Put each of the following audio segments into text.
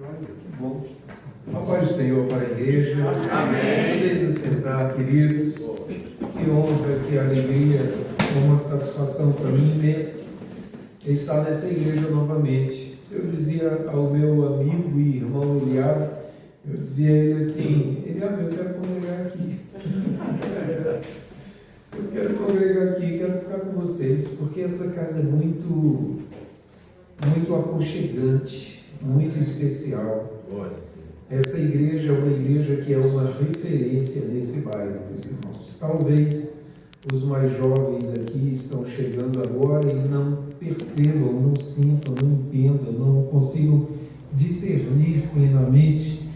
Que bom. A paz do Senhor para a igreja. Amém. Podem se sentar, queridos. Que honra, que alegria, uma satisfação para mim imensa estar nessa igreja novamente. Eu dizia ao meu amigo e irmão Eliabe, eu dizia a ele assim: Eliabe, eu quero congregar aqui. Eu quero congregar aqui, quero ficar com vocês, porque essa casa é muito aconchegante, muito especial. Essa igreja é uma igreja que é uma referência nesse bairro, meus irmãos. Talvez os mais jovens aqui estão chegando agora e não percebam, não sintam, não entendam, não consigam discernir plenamente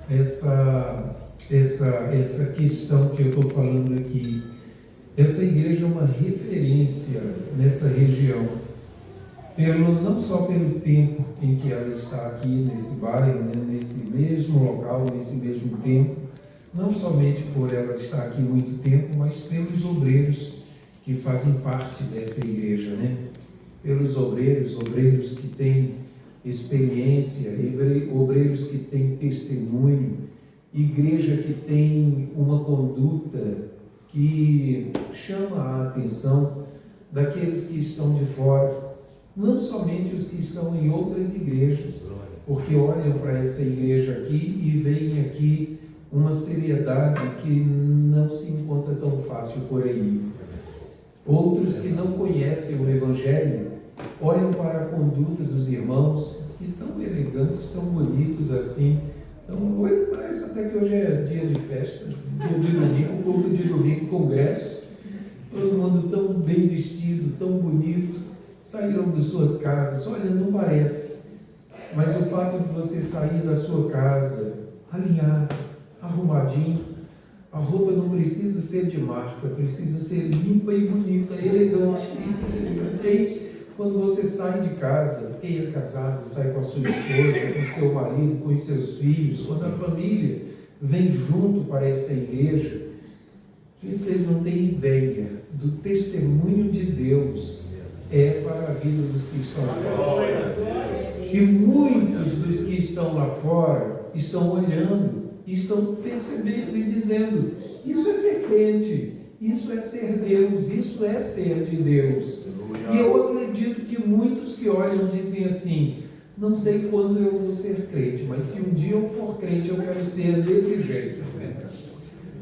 essa questão que eu estou falando aqui. Essa igreja é uma referência nessa região, não só pelo tempo em que ela está aqui nesse bairro, né, nesse mesmo local, nesse mesmo tempo, não somente por ela estar aqui muito tempo, mas pelos obreiros que fazem parte dessa igreja, né? Pelos obreiros que têm experiência, obreiros que têm testemunho, igreja que tem uma conduta que chama a atenção daqueles que estão de fora, não somente os que estão em outras igrejas, porque olham para essa igreja aqui e veem aqui uma seriedade que não se encontra tão fácil por aí. Outros que não conhecem o Evangelho olham para a conduta dos irmãos, que tão elegantes, tão bonitos assim. Então, hoje parece até que hoje é dia de festa, dia de domingo, culto de domingo, congresso, todo mundo tão bem vestido, tão bonito, saíram de suas casas. Olha, não parece, mas o fato de você sair da sua casa alinhado, arrumadinho, a roupa não precisa ser de marca, precisa ser limpa e bonita, elegante. Isso é elegância. E aí, quando você sai de casa, quem é casado, sai com a sua esposa, com o seu marido, com os seus filhos, quando a família vem junto para esta igreja, vocês não têm ideia do testemunho de Deus para a vida dos que estão lá fora. E muitos dos que estão lá fora estão olhando, estão percebendo e dizendo: isso é ser crente, isso é ser Deus, isso é ser de Deus. E eu acredito que muitos que olham dizem assim: não sei quando eu vou ser crente, mas se um dia eu for crente, eu quero ser desse jeito.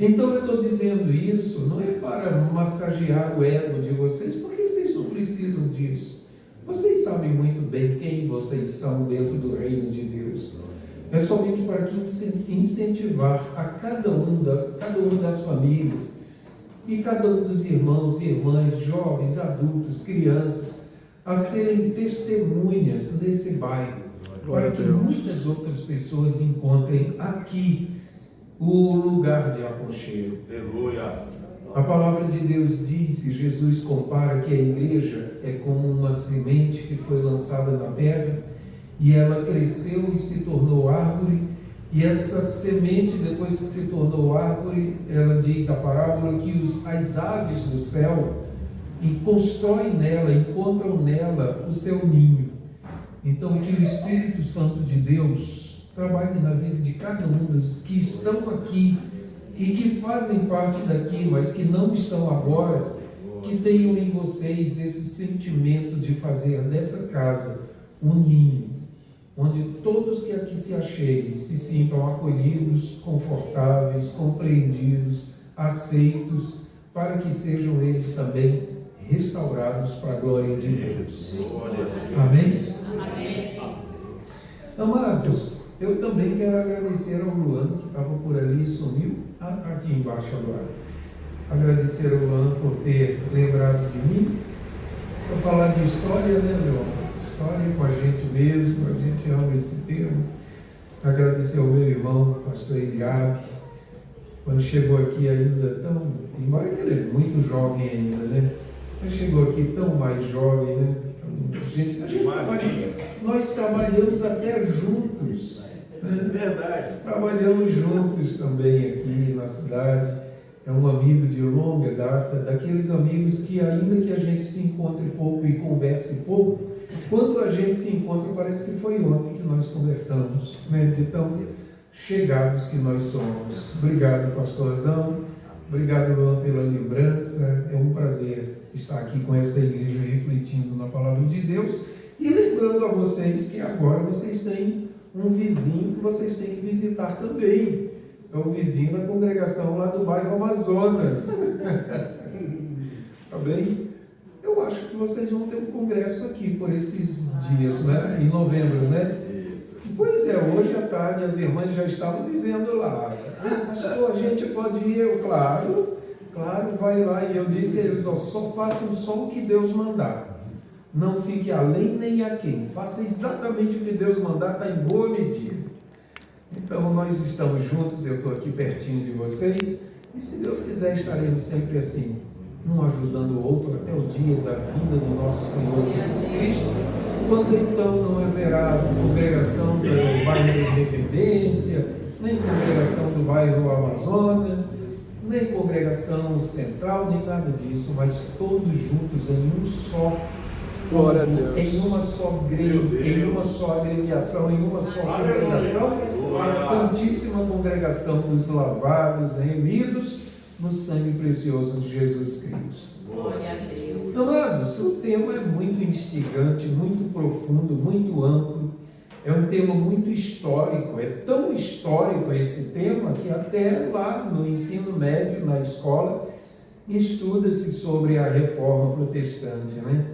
Então eu estou dizendo isso não é para massagear o ego de vocês, porque vocês não precisam disso. Vocês sabem muito bem quem vocês são dentro do reino de Deus. É somente para que incentivar a cada uma das famílias e cada um dos irmãos e irmãs, jovens, adultos, crianças, a serem testemunhas nesse bairro, para que muitas outras pessoas encontrem aqui o lugar de aconchego. Aleluia. A palavra de Deus diz, e Jesus compara, que a igreja é como uma semente que foi lançada na terra e ela cresceu e se tornou árvore. E essa semente, depois que se tornou árvore, ela diz a parábola que as aves do céu constroem nela, encontram nela o seu ninho. Então, que o Espírito Santo de Deus trabalhe na vida de cada um dos que estão aqui e que fazem parte daqui, mas que não estão agora, que tenham em vocês esse sentimento de fazer dessa casa um ninho, onde todos que aqui se acheguem se sintam acolhidos, confortáveis, compreendidos, aceitos, para que sejam eles também restaurados para a glória de Deus. Amém? Amém. Amados, eu também quero agradecer ao Luan, que estava por ali e sumiu, aqui embaixo agora. Agradecer ao Luan por ter lembrado de mim, para falar de história, né, meu amor? História com a gente mesmo, a gente ama esse termo. Agradecer ao meu irmão, pastor Eliabe, quando chegou aqui ainda tão, embora ele é muito jovem ainda, né? Mas chegou aqui tão mais jovem, né? Nós trabalhamos até juntos, né? Verdade. Trabalhamos juntos também aqui na cidade. É um amigo de longa data, daqueles amigos que ainda que a gente se encontre pouco e converse pouco, Quando a gente se encontra, parece que foi ontem que nós conversamos, né? De tão chegados que nós somos. Obrigado, pastorzão. Obrigado, Luan, pela lembrança. É um prazer estar aqui com essa igreja refletindo na palavra de Deus e lembrando a vocês que agora vocês têm um vizinho que vocês têm que visitar também. É o vizinho da congregação lá do bairro Amazonas. Tá bem? Eu acho que vocês vão ter um congresso aqui por esses dias, né? Em novembro, né? Pois é, hoje à tarde as irmãs já estavam dizendo lá, pastor, a gente pode ir? Eu, claro, vai lá. E eu disse a eles, só façam só o que Deus mandar. Não fique além nem aquém. Faça exatamente o que Deus mandar, está em boa medida. Então nós estamos juntos, eu estou aqui pertinho de vocês, e se Deus quiser estaremos sempre assim, um ajudando o outro até o dia da vinda do nosso Senhor Jesus Cristo, quando então não haverá congregação do bairro da Independência, nem congregação do bairro Amazonas, nem congregação central, nem nada disso, mas todos juntos em um só Glória a Deus. Em uma só agremiação, em uma só congregação, a Santíssima Congregação dos lavados, remidos no sangue precioso de Jesus Cristo. Glória a Deus. Amados, o tema é muito instigante, muito profundo, muito amplo. É um tema muito histórico. É tão histórico esse tema que até lá no ensino médio, na escola, estuda-se sobre a reforma protestante, né?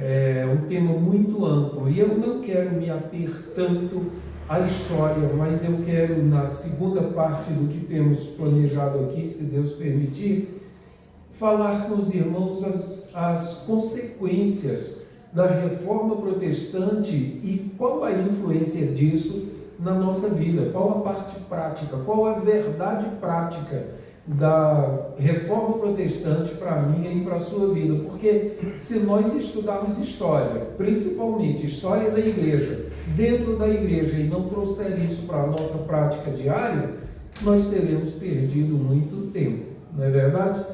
É um tema muito amplo e eu não quero me ater tanto à história, mas eu quero, na segunda parte do que temos planejado aqui, se Deus permitir, falar com os irmãos as consequências da reforma protestante e qual a influência disso na nossa vida, qual a parte prática, qual a verdade prática da reforma protestante para a minha e para a sua vida, porque se nós estudarmos história, principalmente história da igreja, dentro da igreja, e não trouxer isso para a nossa prática diária, nós teremos perdido muito tempo, não é verdade?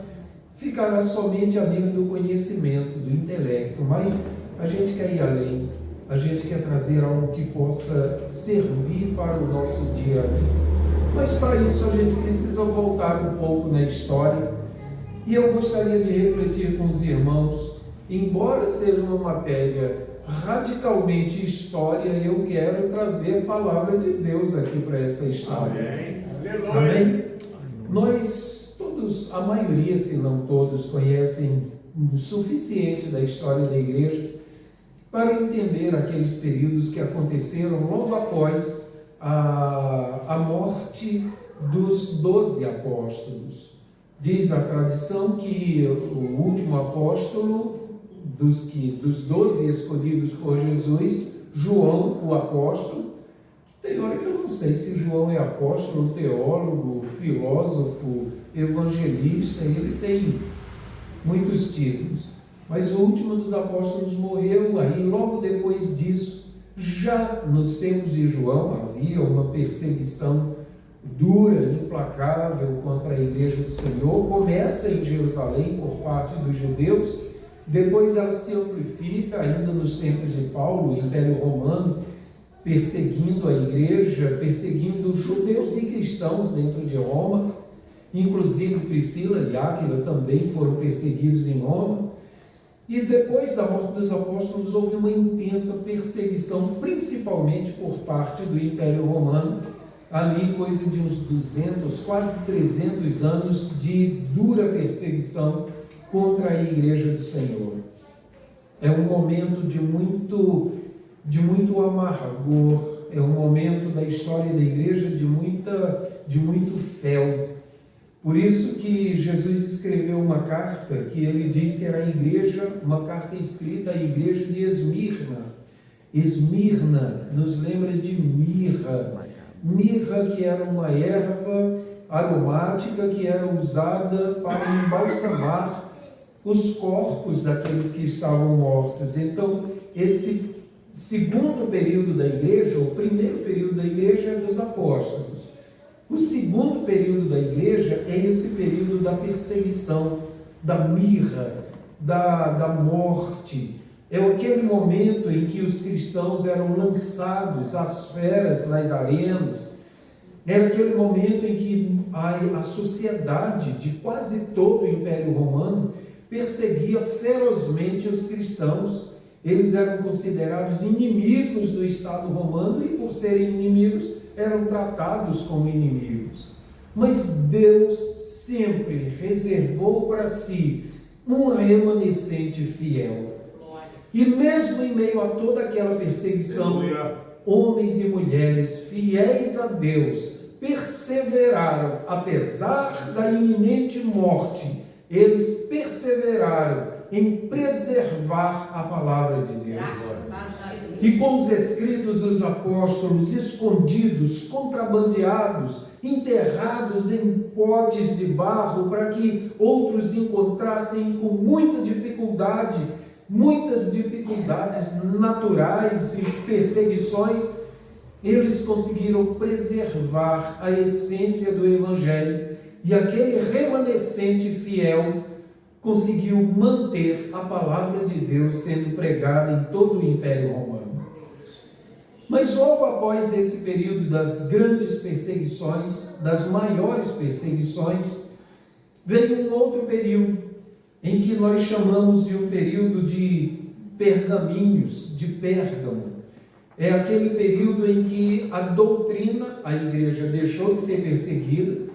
Ficará somente a nível do conhecimento, do intelecto, mas a gente quer ir além, a gente quer trazer algo que possa servir para o nosso dia a dia. Mas para isso a gente precisa voltar um pouco na história e eu gostaria de refletir com os irmãos, embora seja uma matéria radicalmente história, eu quero trazer a palavra de Deus aqui para essa história. Amém? Nós todos, a maioria, se não todos, conhecem o suficiente da história da igreja para entender aqueles períodos que aconteceram logo após a morte dos 12 apóstolos. Diz a tradição que o último apóstolo dos 12 escolhidos por Jesus, João, o apóstolo, tem hora que eu não sei se João é apóstolo, teólogo, filósofo, evangelista, ele tem muitos títulos, mas o último dos apóstolos morreu, aí logo depois disso, já nos tempos de João havia uma perseguição dura, implacável contra a igreja do Senhor. Começa em Jerusalém por parte dos judeus, depois ela se amplifica ainda nos tempos de Paulo, o Império Romano, perseguindo a igreja, perseguindo judeus e cristãos dentro de Roma, inclusive Priscila e Áquila também foram perseguidos em Roma. E depois da morte dos apóstolos houve uma intensa perseguição, principalmente por parte do Império Romano, ali coisa de uns 200, quase 300 anos de dura perseguição contra a igreja do Senhor. É um momento de muito amargor, é um momento da história da igreja de muito fel. Por isso que Jesus escreveu uma carta, que ele diz que era a igreja, uma carta escrita à igreja de Esmirna. Esmirna nos lembra de mirra. Mirra, que era uma erva aromática que era usada para embalsamar os corpos daqueles que estavam mortos. Então, esse segundo período da igreja, o primeiro período da igreja é dos apóstolos. O segundo período da igreja é esse período da perseguição, da mirra, da morte, É aquele momento em que os cristãos eram lançados às feras nas arenas. Era aquele momento em que a sociedade de quase todo o Império Romano perseguia ferozmente os cristãos. Eles eram considerados inimigos do Estado romano e, por serem inimigos, eram tratados como inimigos. Mas Deus sempre reservou para si um remanescente fiel. E mesmo em meio a toda aquela perseguição, homens e mulheres fiéis a Deus perseveraram, apesar da iminente morte, eles perseveraram em preservar a palavra de Deus. E com os escritos dos apóstolos escondidos, contrabandeados, enterrados em potes de barro, para que outros encontrassem com muitas dificuldades naturais e perseguições, eles conseguiram preservar a essência do Evangelho, e aquele remanescente fiel conseguiu manter a palavra de Deus sendo pregada em todo o Império Romano. Mas logo após esse período das grandes perseguições, das maiores perseguições, veio um outro período, em que nós chamamos de um período de pergaminhos, de Pérgamo. É aquele período em que a doutrina, a igreja deixou de ser perseguida,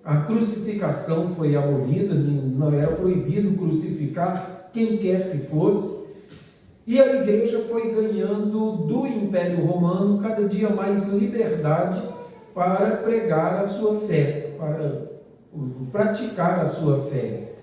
a crucificação foi abolida, não era proibido crucificar quem quer que fosse, e a igreja foi ganhando do Império Romano cada dia mais liberdade para pregar a sua fé, para praticar a sua fé.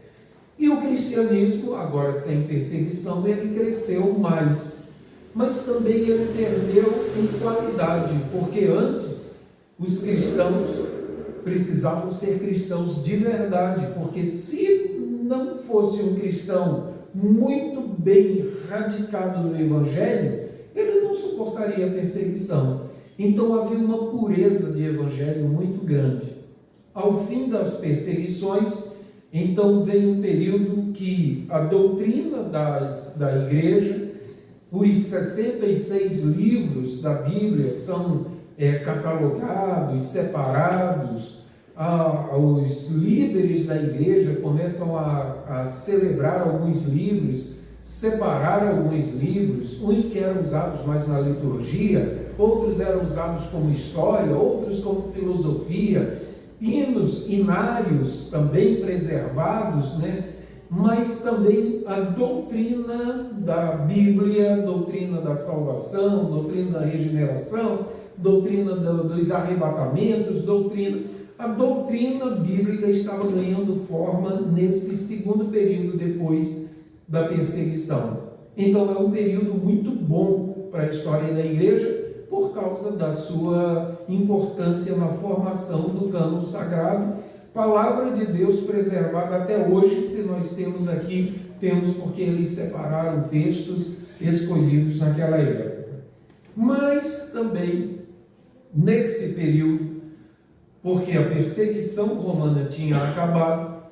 E o cristianismo, agora sem perseguição, ele cresceu mais, mas também ele perdeu em qualidade, porque antes os cristãos precisavam ser cristãos de verdade, porque se não fosse um cristão muito bem radicado no Evangelho, ele não suportaria a perseguição. Então havia uma pureza de Evangelho muito grande. Ao fim das perseguições, então veio um período que a doutrina da igreja, os 66 livros da Bíblia são catalogados, separados. Os líderes da igreja começam a celebrar alguns livros, separar alguns livros, uns que eram usados mais na liturgia, outros eram usados como história, outros como filosofia, hinos, hinários também preservados, mas também a doutrina da Bíblia, doutrina da salvação, doutrina da regeneração, doutrina dos arrebatamentos, a doutrina bíblica estava ganhando forma nesse segundo período depois da perseguição. Então é um período muito bom para a história da igreja, por causa da sua importância na formação do cânon sagrado, palavra de Deus preservada até hoje. Se nós temos porque eles separaram textos escolhidos naquela época. Mas também, nesse período, porque a perseguição romana tinha acabado,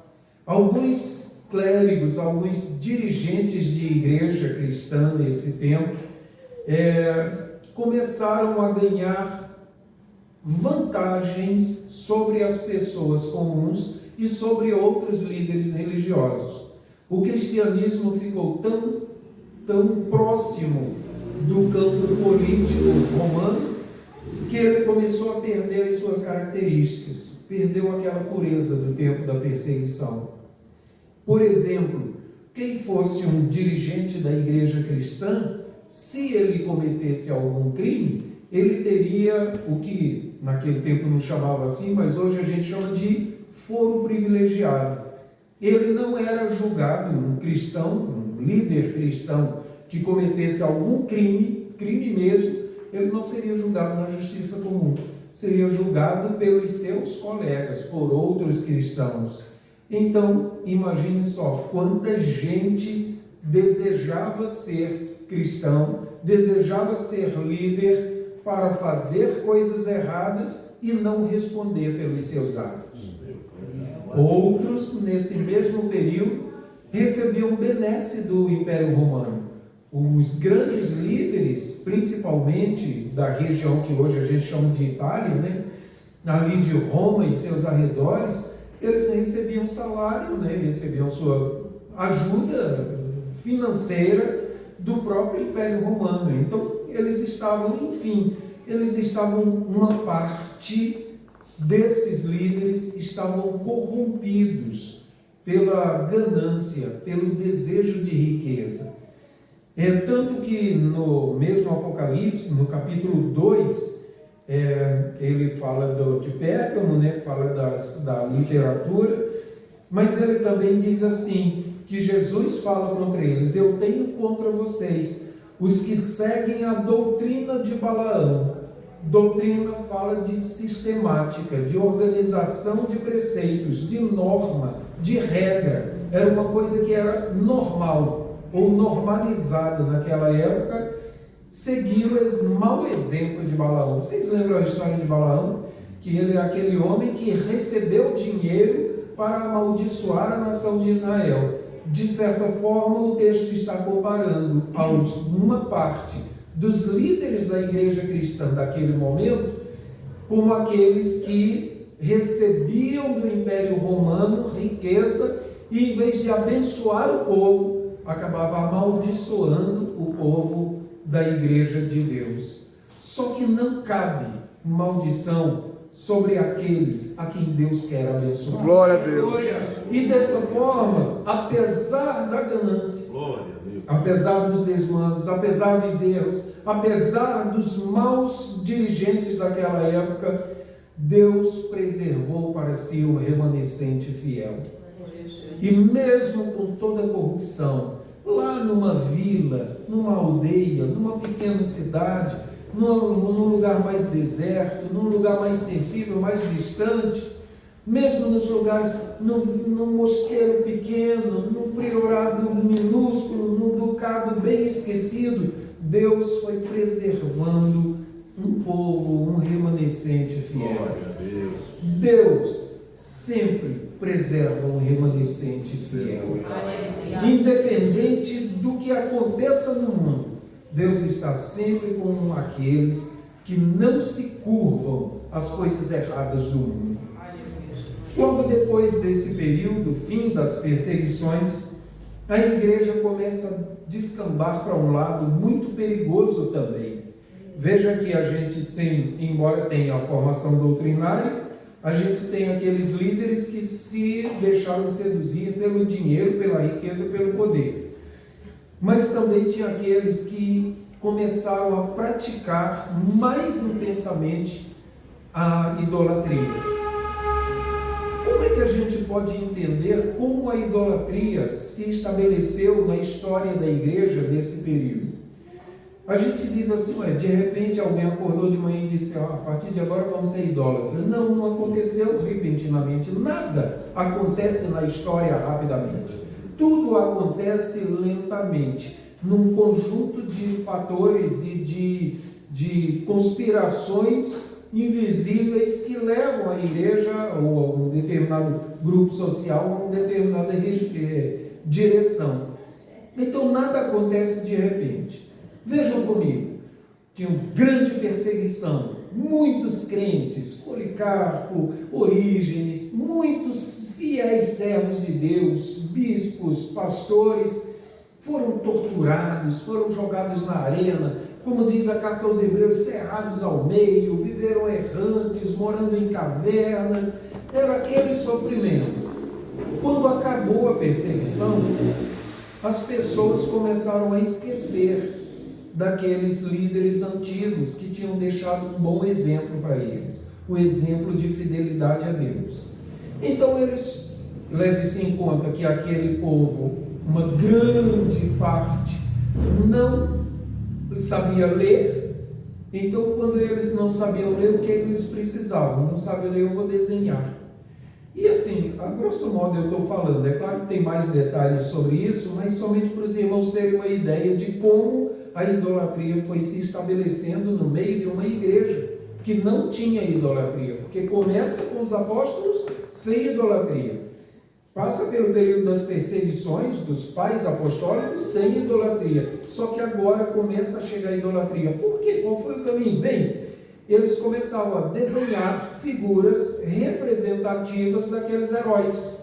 alguns clérigos, alguns dirigentes de igreja cristã nesse tempo, começaram a ganhar vantagens sobre as pessoas comuns e sobre outros líderes religiosos. O cristianismo ficou tão próximo do campo político romano que ele começou a perder as suas características, perdeu aquela pureza do tempo da perseguição. Por exemplo, quem fosse um dirigente da igreja cristã, se ele cometesse algum crime, ele teria o que naquele tempo não chamava assim, mas hoje a gente chama de foro privilegiado. Ele não era julgado, um cristão, um líder cristão que cometesse algum crime mesmo, ele não seria julgado na justiça comum, seria julgado pelos seus colegas, por outros cristãos. Então, imagine só, quanta gente desejava ser cristão, desejava ser líder para fazer coisas erradas e não responder pelos seus atos. Outros, nesse mesmo período, recebiam benesse do Império Romano. Os grandes líderes, principalmente da região que hoje a gente chama de Itália, né? Ali de Roma e seus arredores, eles recebiam salário, né? Recebiam sua ajuda financeira do próprio Império Romano. Então, eles estavam, enfim, uma parte desses líderes estavam corrompidos pela ganância, pelo desejo de riqueza. Tanto que no mesmo Apocalipse, no capítulo 2, ele fala de Pérgamo, né? Fala da literatura, mas ele também diz assim, que Jesus fala contra eles: eu tenho contra vocês os que seguem a doutrina de Balaão. Doutrina fala de sistemática, de organização de preceitos, de norma, de regra. Era uma coisa que era normal ou normalizada naquela época, seguir o mau exemplo de Balaão. Vocês lembram a história de Balaão? Que ele é aquele homem que recebeu dinheiro para amaldiçoar a nação de Israel. De certa forma, o texto está comparando uma parte dos líderes da igreja cristã daquele momento como aqueles que recebiam do Império Romano riqueza e, em vez de abençoar o povo, acabava amaldiçoando o povo da igreja de Deus. Só que não cabe maldição sobre aqueles a quem Deus quer abençoar. Glória a Deus. E dessa forma, apesar da ganância, apesar dos desmandos, apesar dos erros, apesar dos maus dirigentes daquela época, Deus preservou para si um remanescente fiel. E mesmo com toda a corrupção, lá numa vila, numa aldeia, numa pequena cidade, num lugar mais deserto, num lugar mais sensível, mais distante, mesmo nos lugares, num mosteiro pequeno, num priorado minúsculo, num ducado bem esquecido, Deus foi preservando um povo, um remanescente fiel. Deus sempre preserva um remanescente fiel. Independente do que aconteça no mundo, Deus está sempre com aqueles que não se curvam às coisas erradas do mundo. Logo depois desse período, fim das perseguições, a igreja começa a descambar para um lado muito perigoso também. Veja que a gente tem, embora tenha a formação doutrinária, a gente tem aqueles líderes que se deixaram seduzir pelo dinheiro, pela riqueza, pelo poder. Mas também tinha aqueles que começaram a praticar mais intensamente a idolatria. Como é que a gente pode entender como a idolatria se estabeleceu na história da igreja nesse período? A gente diz assim, de repente alguém acordou de manhã e disse, a partir de agora vamos ser idólatras. Não aconteceu repentinamente. Nada acontece na história rapidamente. Tudo acontece lentamente, num conjunto de fatores e de conspirações invisíveis que levam a igreja ou a um determinado grupo social a uma determinada direção. Então nada acontece de repente. Vejam comigo, tinha uma grande perseguição, muitos crentes, Policarpo, Orígenes, muitos fiéis servos de Deus, bispos, pastores, foram torturados, foram jogados na arena, como diz a carta aos Hebreus, cerrados ao meio, viveram errantes, morando em cavernas, era aquele sofrimento. Quando acabou a perseguição, as pessoas começaram a esquecer daqueles líderes antigos que tinham deixado um bom exemplo para eles, o exemplo de fidelidade a Deus. Então eles, leve-se em conta que aquele povo, uma grande parte, não sabia ler. Então quando eles não sabiam ler, o que eles precisavam? Não sabem ler, eu vou desenhar. E assim, a grosso modo eu estou falando, é claro que tem mais detalhes sobre isso, mas somente para os irmãos terem uma ideia de como a idolatria foi se estabelecendo no meio de uma igreja que não tinha idolatria, porque começa com os apóstolos sem idolatria. Passa pelo período das perseguições dos pais apostólicos sem idolatria. Só que agora começa a chegar a idolatria. Por quê? Qual foi o caminho? Bem, eles começaram a desenhar figuras representativas daqueles heróis,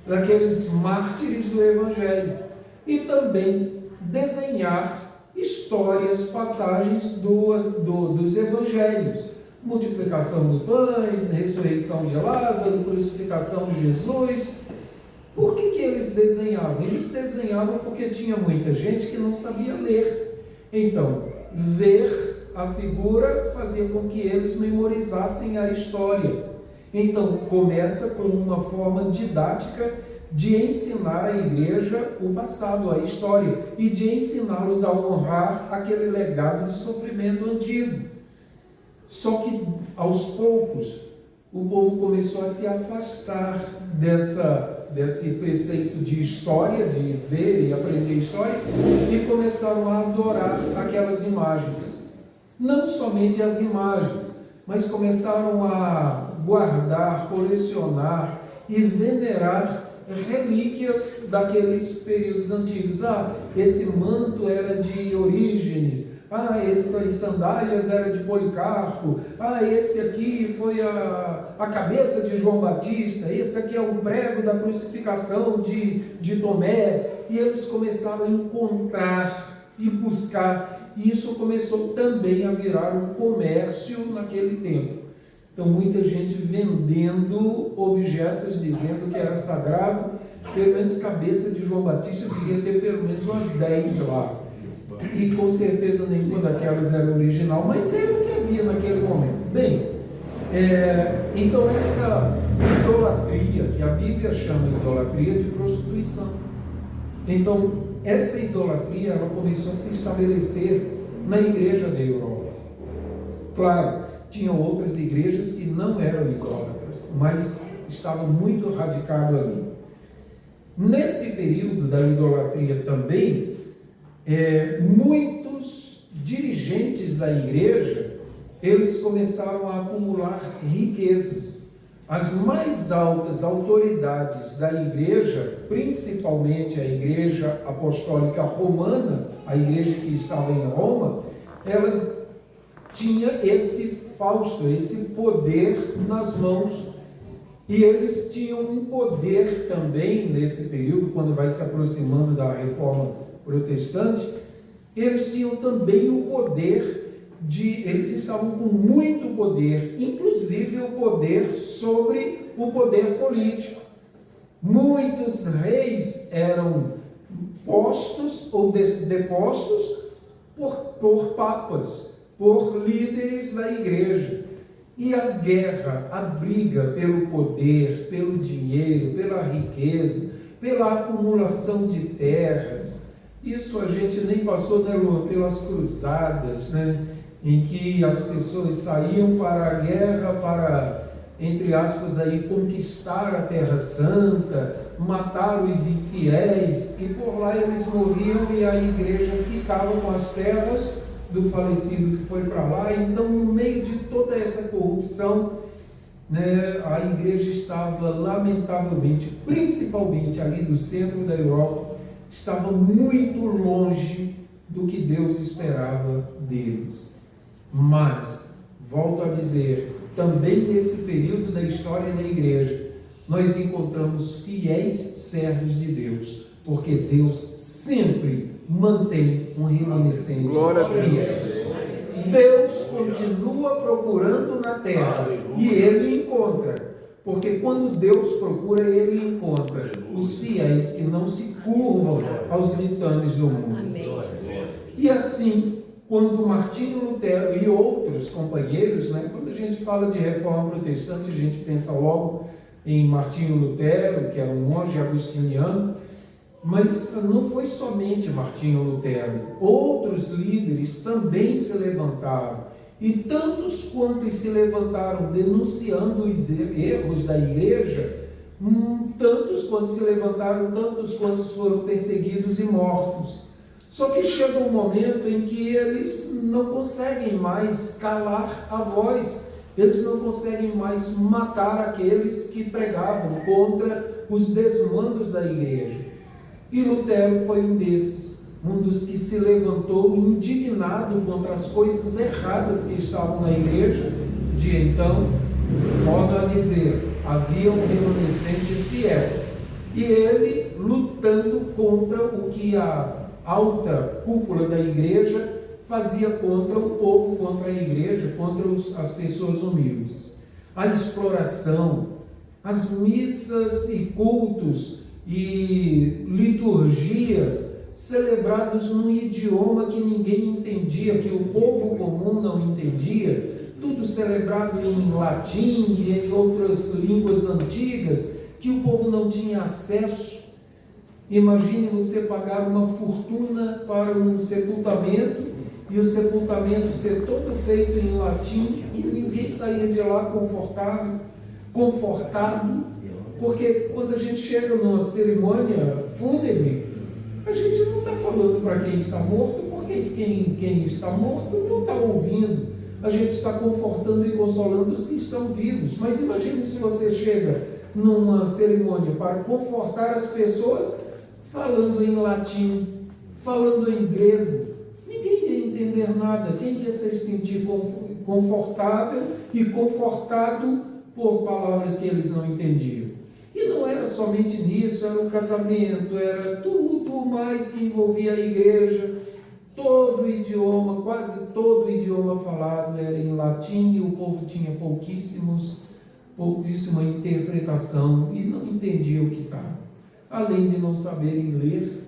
daqueles mártires do Evangelho. E também desenhar histórias, passagens dos Evangelhos. Multiplicação de pães, ressurreição de Lázaro, crucificação de Jesus. Por que eles desenhavam? Eles desenhavam porque tinha muita gente que não sabia ler. Então, ver a figura fazia com que eles memorizassem a história. Então, começa com uma forma didática de ensinar à igreja o passado, a história, e de ensiná-los a honrar aquele legado de sofrimento antigo. Só que, aos poucos, o povo começou a se afastar desse preceito de história, de ver e aprender história, e começaram a adorar aquelas imagens. Não somente as imagens, mas começaram a guardar, colecionar e venerar relíquias daqueles períodos antigos. Esse manto era de Orígenes. Essas sandálias eram de Policarpo. Esse aqui foi a cabeça de João Batista. Esse aqui é o prego da crucificação de Tomé. E eles começaram a encontrar e buscar. E isso começou também a virar um comércio naquele tempo. Então, muita gente vendendo objetos, dizendo que era sagrado. Pelo menos cabeça de João Batista devia ter pelo menos umas 10 lá. E com certeza nenhuma daquelas era original, mas era o que havia naquele momento. Bem, então essa idolatria, que a Bíblia chama de idolatria de prostituição. Então, essa idolatria, ela começou a se estabelecer na igreja da Europa. Claro, tinham outras igrejas que não eram idólatras, mas estavam muito radicadas ali. Nesse período da idolatria também, muitos dirigentes da igreja, eles começaram a acumular riquezas. As mais altas autoridades da igreja, principalmente a igreja apostólica romana, a igreja que estava em Roma, ela tinha esse Fausto, esse poder nas mãos. E eles tinham um poder também nesse período, quando vai se aproximando da reforma protestante, eles tinham também o poder eles estavam com muito poder, inclusive o poder sobre o poder político. Muitos reis eram postos ou depostos por papas, por líderes da igreja. E a guerra, a briga pelo poder, pelo dinheiro, pela riqueza, pela acumulação de terras, isso a gente nem passou pelas cruzadas, em que as pessoas saíam para a guerra para, entre aspas, conquistar a Terra Santa, matar os infiéis, e por lá eles morriam e a igreja ficava com as terras do falecido que foi para lá. Então, no meio de toda essa corrupção, a igreja estava, lamentavelmente, principalmente ali do centro da Europa, estava muito longe do que Deus esperava deles. Mas, volto a dizer, também nesse período da história da igreja, nós encontramos fiéis servos de Deus, porque Deus sempre mantém um remanescente fiel. Deus continua procurando na terra e Ele encontra, porque quando Deus procura, Ele encontra os fiéis que não se curvam aos ditames do mundo. E assim, quando Martinho Lutero e outros companheiros, quando a gente fala de reforma protestante, a gente pensa logo em Martinho Lutero, que era um monge agostiniano, mas não foi somente Martinho Lutero. Outros líderes também se levantaram, e tantos quantos se levantaram denunciando os erros da igreja, tantos quantos se levantaram, tantos quantos foram perseguidos e mortos. Só que chega um momento em que eles não conseguem mais calar a voz Eles não conseguem mais matar aqueles que pregavam contra os desmandos da igreja. E Lutero foi um desses, um dos que se levantou indignado contra as coisas erradas que estavam na igreja de então. Modo a dizer, havia um remanescente fiel. E ele lutando contra o que a alta cúpula da igreja fazia contra o povo, contra a igreja, contra as pessoas humildes. A exploração, as missas e cultos e liturgias celebrados num idioma que ninguém entendia, que o povo comum não entendia, tudo celebrado em latim e em outras línguas antigas que o povo não tinha acesso. Imagine você pagar uma fortuna para um sepultamento e o sepultamento ser todo feito em latim e ninguém saía de lá confortado, porque quando a gente chega numa cerimônia fúnebre, a gente não está falando para quem está morto, porque quem está morto não está ouvindo. A gente está confortando e consolando os que estão vivos. Mas imagine se você chega numa cerimônia para confortar as pessoas falando em latim, falando em grego. Ninguém ia entender nada. Quem ia se sentir confortável e confortado por palavras que eles não entendiam? E não era somente nisso, era o casamento, era tudo mais que envolvia a igreja. Todo o idioma, quase todo o idioma falado era em latim e o povo tinha pouquíssima interpretação e não entendia o que estava. Além de não saberem ler,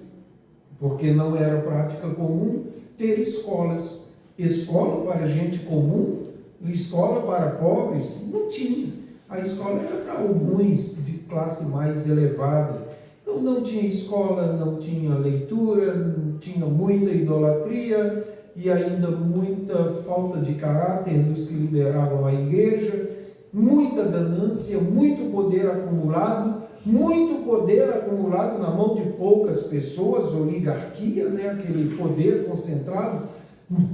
porque não era prática comum ter escolas. Escola para gente comum, escola para pobres, não tinha. A escola era para alguns de classe mais elevada. Então não tinha escola, não tinha leitura, não tinha muita idolatria e ainda muita falta de caráter dos que lideravam a igreja, muita ganância, muito poder acumulado na mão de poucas pessoas, oligarquia, aquele poder concentrado,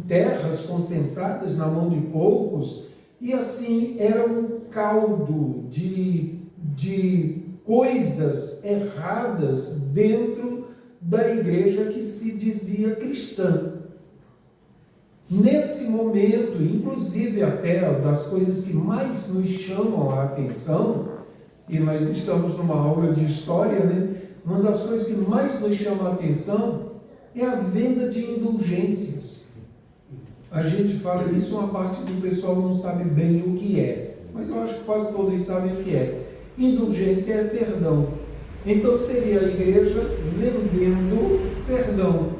terras concentradas na mão de poucos, e assim era um caldo de coisas erradas dentro da igreja que se dizia cristã. Nesse momento, inclusive até das coisas que mais nos chamam a atenção, e nós estamos numa aula de história, uma das coisas que mais nos chama a atenção é a venda de indulgências. A gente fala isso, uma parte do pessoal não sabe bem o que é, mas eu acho que quase todos sabem o que é. Indulgência é perdão. Então seria a igreja vendendo perdão.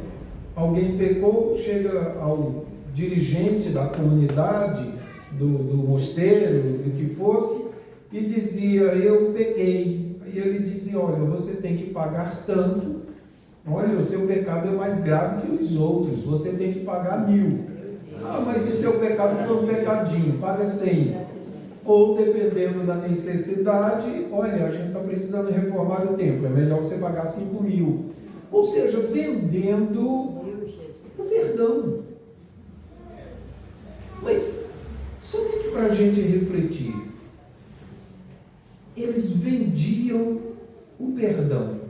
Alguém pecou, chega ao dirigente da comunidade, do mosteiro, do que fosse, e dizia: eu pequei. Aí ele dizia: olha, você tem que pagar tanto, olha, o seu pecado é mais grave que os outros, você tem que pagar 1.000. Ah, mas o seu pecado foi um pecadinho, paga 100. Ou, dependendo da necessidade, olha, a gente está precisando reformar o templo, é melhor você pagar 5.000. Ou seja, vendendo o perdão. Mas, somente para a gente refletir, eles vendiam o perdão.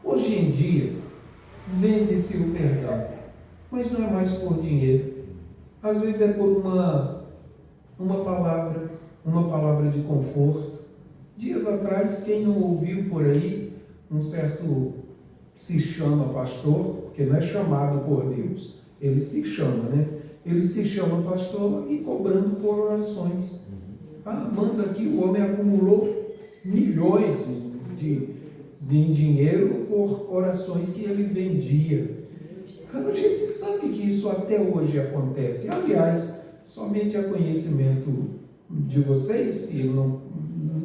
Hoje em dia, vende-se o perdão, mas não é mais por dinheiro. Às vezes é por uma palavra de conforto. Dias atrás, quem não ouviu por aí, um certo que se chama pastor, porque não é chamado por Deus, ele se chama, Ele se chama pastor e cobrando por orações. Ah, manda aqui, o homem acumulou milhões em dinheiro por orações que ele vendia. A gente sabe que isso até hoje acontece. Aliás, somente a conhecimento de vocês, e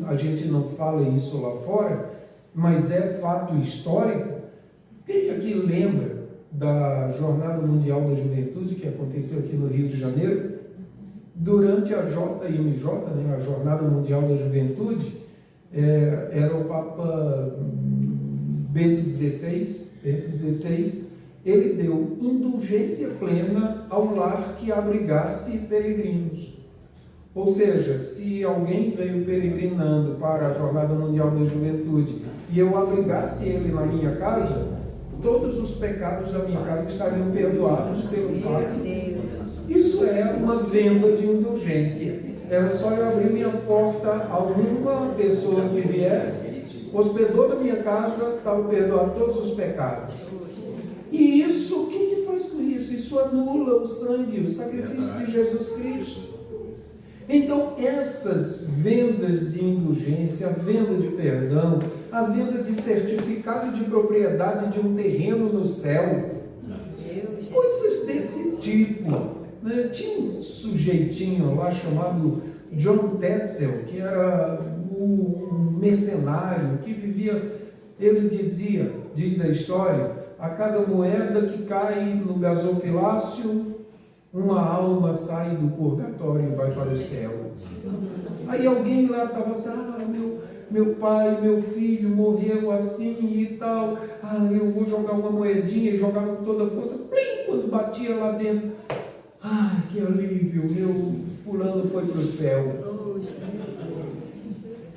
a gente não fala isso lá fora, mas é fato histórico. Quem aqui lembra da Jornada Mundial da Juventude que aconteceu aqui no Rio de Janeiro? Durante a JMJ, a Jornada Mundial da Juventude, era o Papa Bento XVI, ele deu indulgência plena ao lar que abrigasse peregrinos. Ou seja, se alguém veio peregrinando para a Jornada Mundial da Juventude e eu abrigasse ele na minha casa, todos os pecados da minha casa estariam perdoados pelo fato. Isso é uma venda de indulgência. Era só eu abrir minha porta a alguma pessoa que viesse, hospedou da minha casa, estava perdoado todos os pecados. E isso, o que faz com isso? Isso anula o sangue, o sacrifício de Jesus Cristo. Então, essas vendas de indulgência, a venda de perdão, a venda de certificado de propriedade de um terreno no céu, coisas desse tipo, né? Tinha um sujeitinho lá chamado John Tetzel, que era um mercenário que vivia, ele dizia, diz a história, a cada moeda que cai no gasofilácio, uma alma sai do purgatório e vai para o céu. Aí alguém lá estava assim, meu pai, meu filho morreu assim e tal, eu vou jogar uma moedinha, e jogava com toda a força, plim, quando batia lá dentro, que alívio, meu fulano foi para o céu.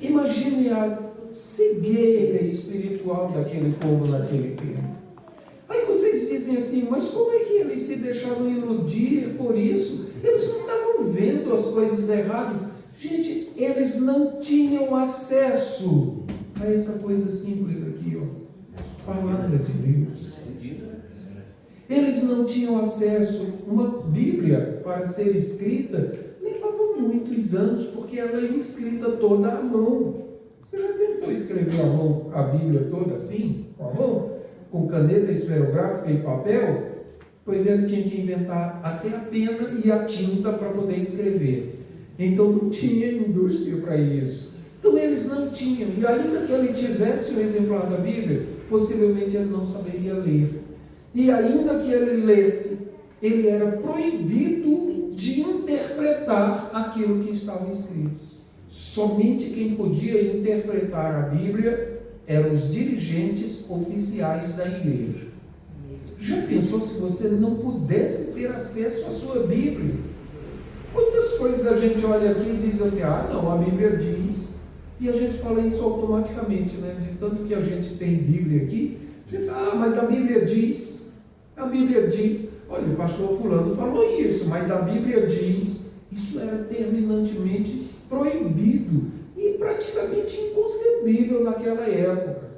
Imagine a cegueira espiritual daquele povo naquele tempo. Aí vocês dizem assim, mas como é que eles se deixavam iludir por isso? Eles não estavam vendo as coisas erradas. Gente, eles não tinham acesso a essa coisa simples aqui, palavra de Deus. Eles não tinham acesso. Uma Bíblia, para ser escrita, levava muitos anos, porque ela era escrita toda à mão. Você já tentou escrever à mão a Bíblia toda assim, com a mão? Com caneta esferográfica e papel? Pois ele tinha que inventar até a pena e a tinta para poder escrever. Então não tinha indústria para isso. Então eles não tinham. E ainda que ele tivesse um exemplar da Bíblia, possivelmente ele não saberia ler. E ainda que ele lesse, ele era proibido de interpretar aquilo que estava escrito. Somente quem podia interpretar a Bíblia eram os dirigentes oficiais da igreja. Já pensou se você não pudesse ter acesso à sua Bíblia? Quantas coisas a gente olha aqui e diz assim, não, a Bíblia diz, e a gente fala isso automaticamente, né? De tanto que a gente tem Bíblia aqui, a gente fala, mas a Bíblia diz, olha, o pastor fulano falou isso, mas a Bíblia diz, isso era terminantemente proibido e praticamente inconcebível naquela época.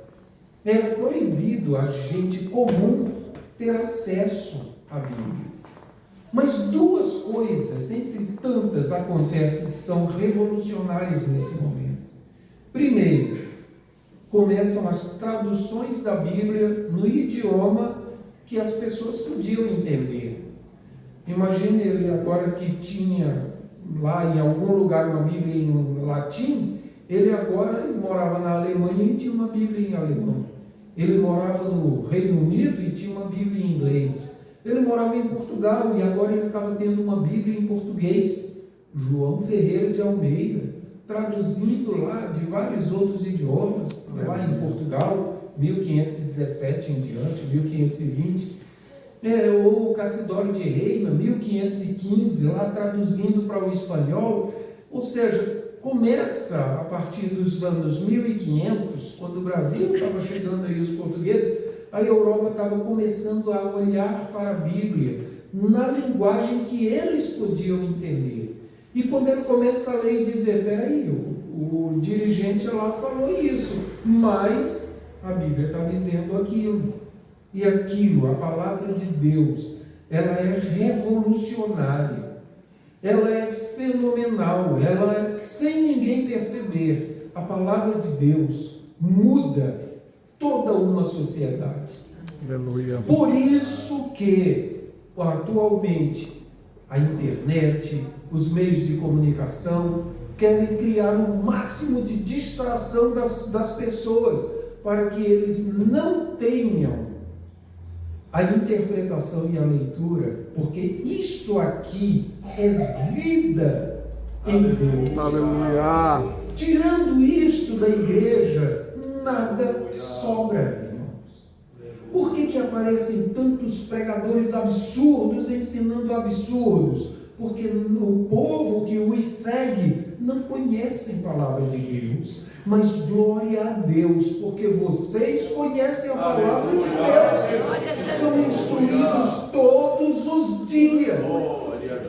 Era proibido a gente comum ter acesso à Bíblia. Mas duas coisas, entre tantas, acontecem que são revolucionárias nesse momento. Primeiro, começam as traduções da Bíblia no idioma que as pessoas podiam entender. Imagine ele agora que tinha lá em algum lugar uma Bíblia em latim, ele agora morava na Alemanha e tinha uma Bíblia em alemão. Ele morava no Reino Unido e tinha uma Bíblia em inglês. Ele morava em Portugal e agora ele estava tendo uma Bíblia em português. João Ferreira de Almeida, traduzindo lá de vários outros idiomas, lá em Portugal, 1517 em diante, 1520. Ou Cassidório de Reina, 1515, lá traduzindo para o espanhol. Ou seja, começa a partir dos anos 1500, quando o Brasil estava chegando aí os portugueses, a Europa estava começando a olhar para a Bíblia na linguagem que eles podiam entender. E quando ele começa a ler e dizer, peraí, o dirigente lá falou isso, mas a Bíblia está dizendo aquilo. E aquilo, a palavra de Deus, ela é revolucionária, ela é fenomenal, ela, sem ninguém perceber, a palavra de Deus muda toda uma sociedade. Aleluia. Por isso que, atualmente, a internet, os meios de comunicação, querem criar o máximo de distração das pessoas, para que eles não tenham a interpretação e a leitura, porque isso aqui é vida em Deus. Aleluia. Tirando isto da igreja, nada sobra, irmãos. Por que aparecem tantos pregadores absurdos ensinando absurdos? porque o povo que os segue não conhecem palavras de Deus, mas glória a Deus, porque vocês conhecem a palavra de Deus, são instruídos todos os dias.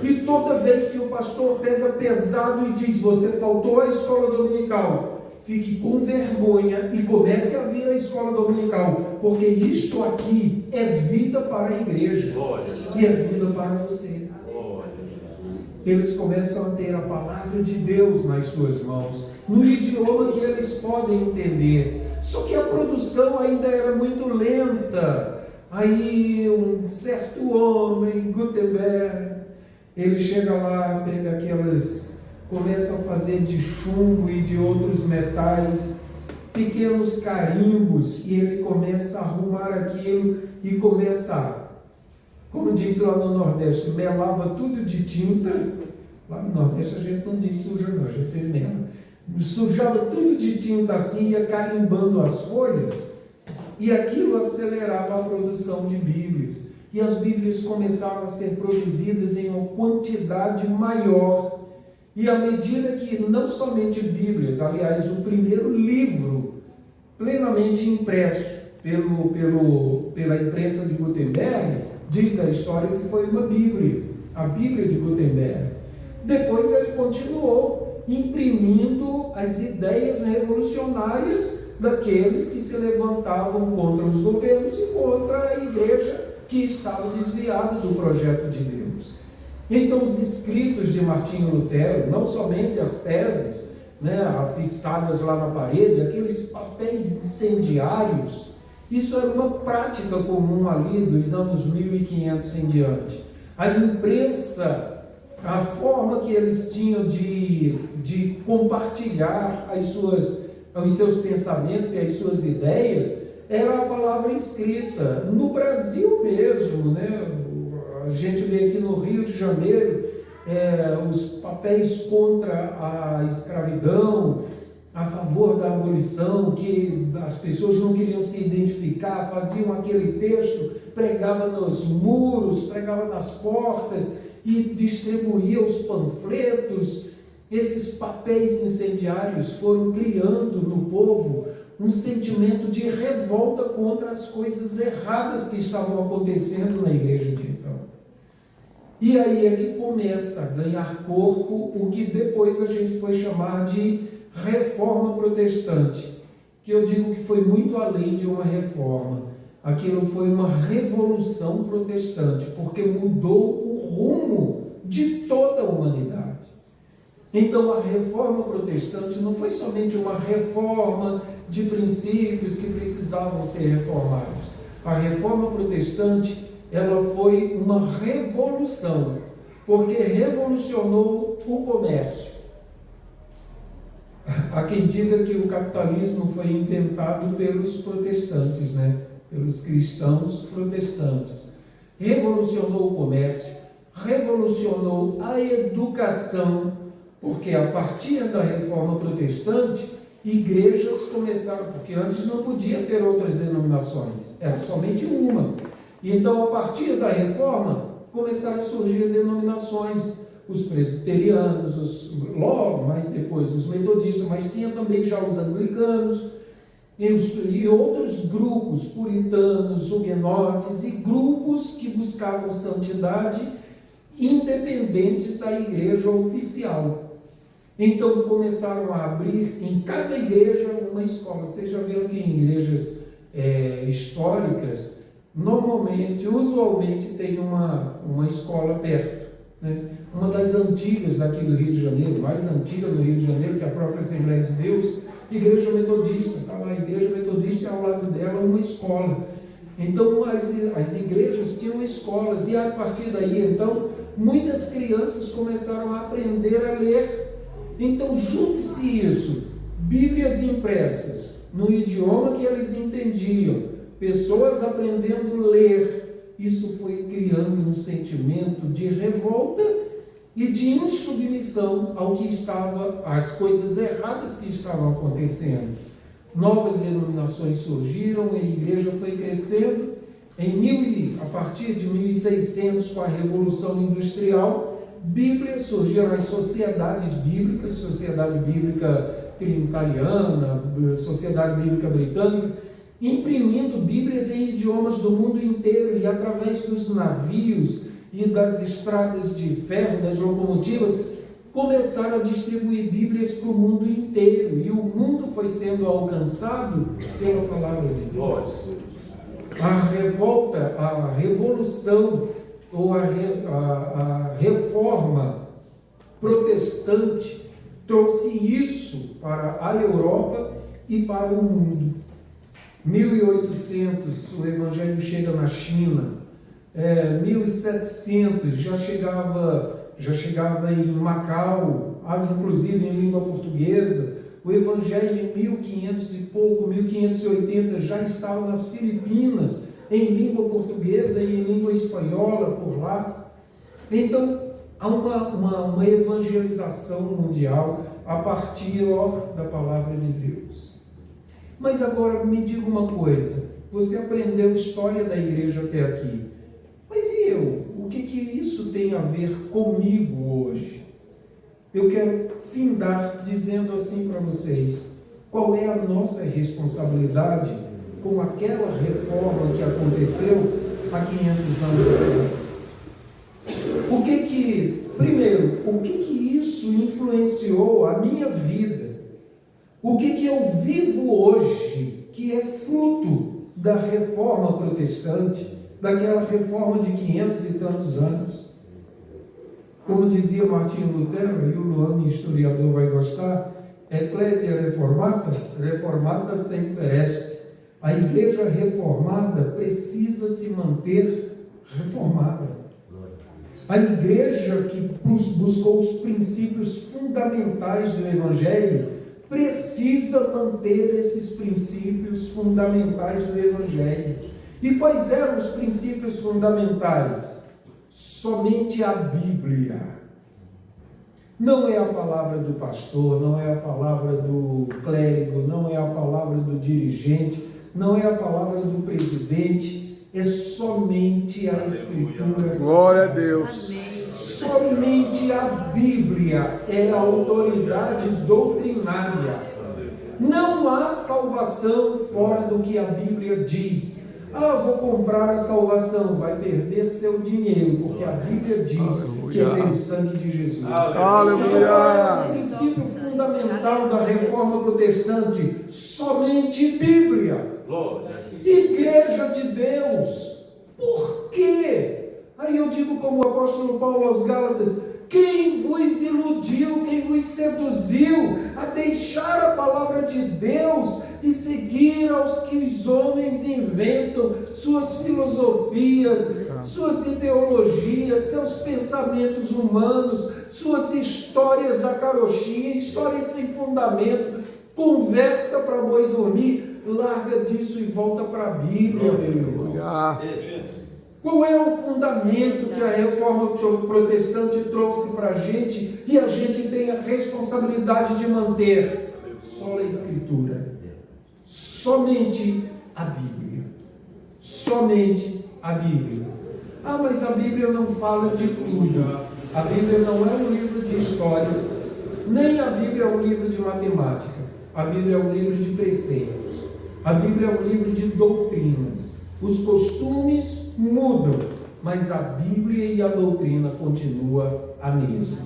E toda vez que o pastor pega pesado e diz: você faltou à escola dominical, fique com vergonha e comece a vir à escola dominical, porque isto aqui é vida para a igreja e é vida para você. Eles começam a ter a palavra de Deus nas suas mãos, no idioma que eles podem entender. Só que a produção ainda era muito lenta. Aí um certo homem, Gutenberg, ele chega lá, pega começa a fazer de chumbo e de outros metais pequenos carimbos, e ele começa a arrumar aquilo e começa, como diz lá no Nordeste, melava tudo de tinta. Lá no Nordeste a gente não diz suja não, a gente mela. Sujava tudo de tinta assim, ia carimbando as folhas, e aquilo acelerava a produção de Bíblias. E as Bíblias começaram a ser produzidas em uma quantidade maior. E à medida que não somente Bíblias, aliás, o primeiro livro plenamente impresso pela imprensa de Gutenberg, diz a história que foi uma Bíblia, a Bíblia de Gutenberg. Depois ele continuou imprimindo as ideias revolucionárias daqueles que se levantavam contra os governos e contra a igreja que estava desviada do projeto de Deus. Então os escritos de Martinho Lutero, não somente as teses, afixadas lá na parede, aqueles papéis incendiários, isso era uma prática comum ali dos anos 1500 em diante. A imprensa, a forma que eles tinham de compartilhar os seus pensamentos e as suas ideias, era a palavra escrita. No Brasil mesmo, a gente vê aqui no Rio de Janeiro, os papéis contra a escravidão, a favor da abolição, que as pessoas não queriam se identificar, faziam aquele texto, pregava nos muros, pregava nas portas e distribuía os panfletos. Esses papéis incendiários foram criando no povo um sentimento de revolta contra as coisas erradas que estavam acontecendo na igreja de então. E aí é que começa a ganhar corpo o que depois a gente foi chamar de Reforma Protestante, que eu digo que foi muito além de uma reforma. Aquilo foi uma revolução protestante, porque mudou o rumo de toda a humanidade. Então a reforma protestante não foi somente uma reforma de princípios que precisavam ser reformados. A reforma protestante, ela foi uma revolução, porque revolucionou o comércio. Há quem diga que o capitalismo foi inventado pelos protestantes, pelos cristãos protestantes. Revolucionou o comércio, revolucionou a educação, porque a partir da reforma protestante, igrejas começaram, porque antes não podia ter outras denominações, era somente uma. E então, a partir da reforma, começaram a surgir denominações, os presbiterianos, logo, mais depois os metodistas, mas tinha também já os anglicanos, e outros grupos, puritanos, huguenotes, e grupos que buscavam santidade independentes da igreja oficial. Então começaram a abrir em cada igreja uma escola. Vocês já viram que em igrejas históricas, normalmente, usualmente tem uma escola perto, Uma das antigas daqui do Rio de Janeiro, mais antiga do Rio de Janeiro, que é a própria Assembleia de Deus, Igreja Metodista, está lá, a Igreja Metodista, ao lado dela uma escola. Então as igrejas tinham escolas, e a partir daí, então, muitas crianças começaram a aprender a ler. Então junte-se isso, Bíblias impressas, no idioma que eles entendiam, pessoas aprendendo a ler. Isso foi criando um sentimento de revolta e de insubmissão ao que estava, às coisas erradas que estavam acontecendo. Novas denominações surgiram, a igreja foi crescendo. A partir de 1600, com a Revolução Industrial, Bíblia, surgiram as sociedades bíblicas, Sociedade Bíblica Trinitariana, Sociedade Bíblica Britânica, imprimindo Bíblias em idiomas do mundo inteiro, e através dos navios e das estradas de ferro, das locomotivas, começaram a distribuir Bíblias para o mundo inteiro, e o mundo foi sendo alcançado pela palavra de Deus. A revolta, a revolução ou a reforma protestante trouxe isso para a Europa e para o mundo. 1800 o Evangelho chega na China, 1700 já chegava em Macau, inclusive em língua portuguesa. O Evangelho em 1500 e pouco, 1580 já estava nas Filipinas, em língua portuguesa e em língua espanhola por lá. Então, há uma evangelização mundial a partir da palavra de Deus. Mas agora me diga uma coisa, você aprendeu história da igreja até aqui, mas e eu? O que isso tem a ver comigo hoje? Eu quero findar dizendo assim para vocês, qual é a nossa responsabilidade com aquela reforma que aconteceu há 500 anos atrás? Primeiro, o que isso influenciou a minha vida? O que eu vivo hoje, que é fruto da reforma protestante, daquela reforma de 500 e tantos anos? Como dizia Martinho Lutero, e o Luane, historiador, vai gostar, Ecclesia reformata sempre est. A igreja reformada precisa se manter reformada. A igreja que buscou os princípios fundamentais do Evangelho precisa manter esses princípios fundamentais do Evangelho. E quais eram os princípios fundamentais? Somente a Bíblia. Não é a palavra do pastor, não é a palavra do clérigo, não é a palavra do dirigente, não é a palavra do presidente, é somente a Escritura. Glória a Deus. Somente a Bíblia é a autoridade doutrinária. Não há salvação fora do que a Bíblia diz. Vou comprar a salvação, vai perder seu dinheiro, porque a Bíblia diz que é pelo sangue de Jesus. Aleluia! O princípio fundamental da reforma protestante, somente Bíblia. Igreja de Deus. Por quê? Aí eu digo como o apóstolo Paulo aos Gálatas, quem vos iludiu, quem vos seduziu a deixar a palavra de Deus e seguir aos que os homens inventam, suas filosofias, suas ideologias, seus pensamentos humanos, suas histórias da carochinha, histórias sem fundamento, conversa para boi dormir, larga disso e volta para a Bíblia, meu irmão. Qual é o fundamento que a reforma protestante trouxe para a gente e a gente tem a responsabilidade de manter? Só a Escritura. Somente a Bíblia. Somente a Bíblia. Mas a Bíblia não fala de tudo. A Bíblia não é um livro de história, nem a Bíblia é um livro de matemática. A Bíblia é um livro de preceitos. A Bíblia é um livro de doutrinas. Os costumes mudam, mas a Bíblia e a doutrina continua a mesma.